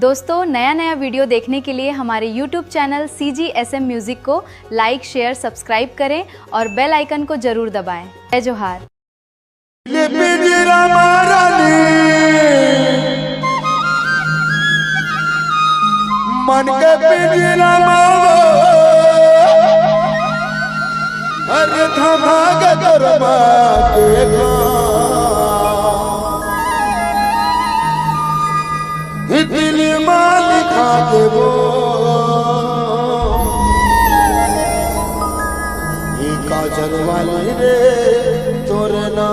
दोस्तों, नया नया वीडियो देखने के लिए हमारे YouTube चैनल CGSM म्यूजिक को लाइक, शेयर, सब्सक्राइब करें और बेल आइकन को जरूर दबाएं। जय जोहार। मन के पिंजरा अरे थमा के दरमा के दिल मालिक के वो ये काजल वाली रे तोरे ना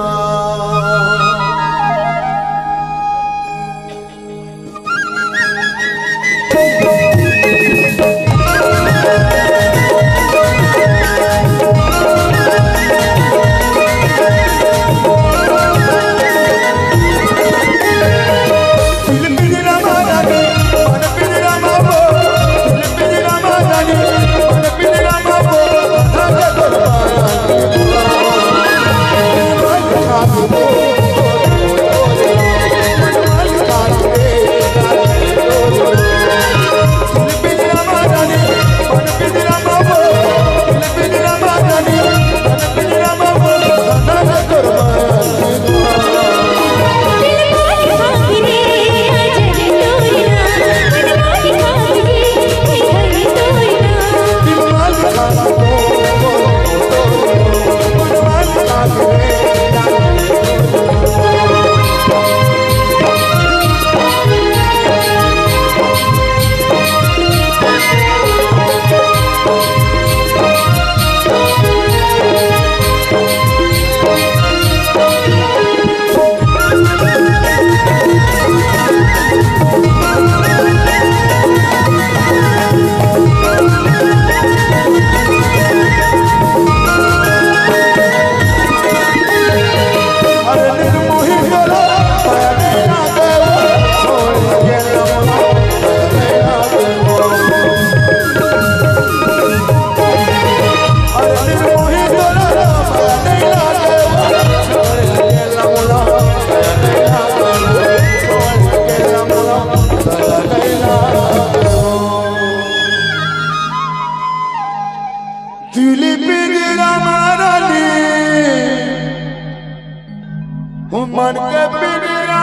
मन के पिंजरा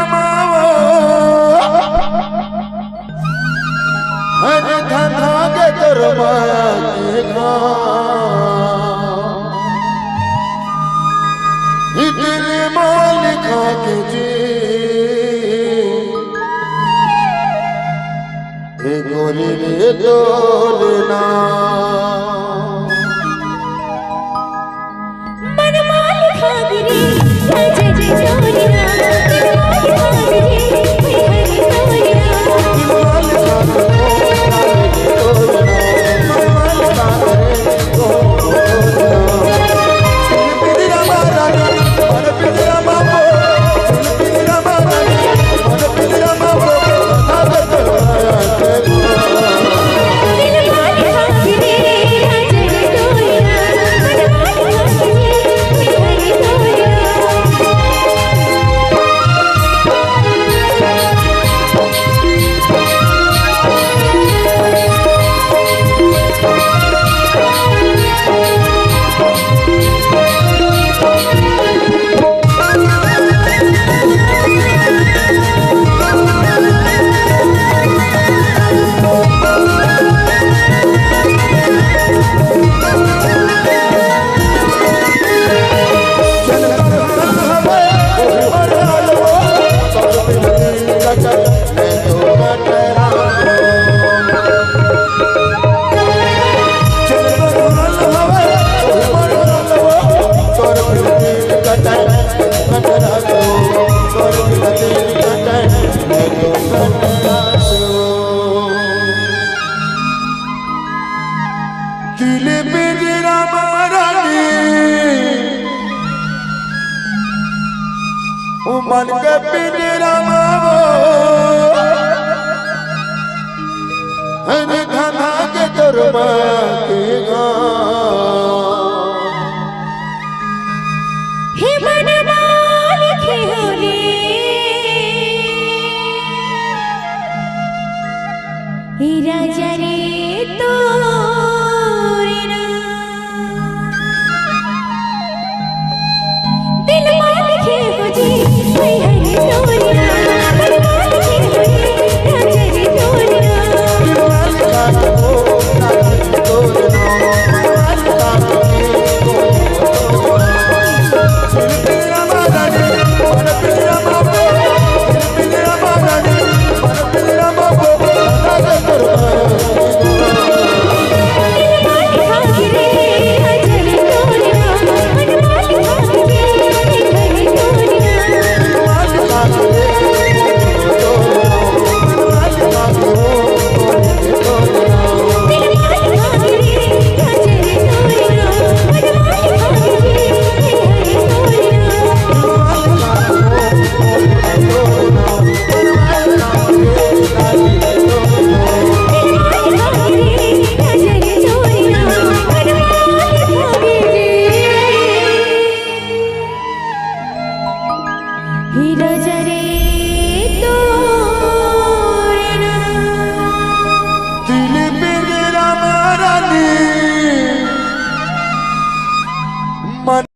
अरे धंधा के दरमा के दिल मालिक के जी गोरी रे डोलना मन मालिक गिरी जय जय डोलना मन के पिंजरा अरे धंधा के दरमा हे मन मालिक होले राजा रे तो दिल मान के हो जी हाय हाय तोरिया दिल मान के हो जी राजा रे तोरिया राजा रे तो दिल पे मेरा मारा नी मन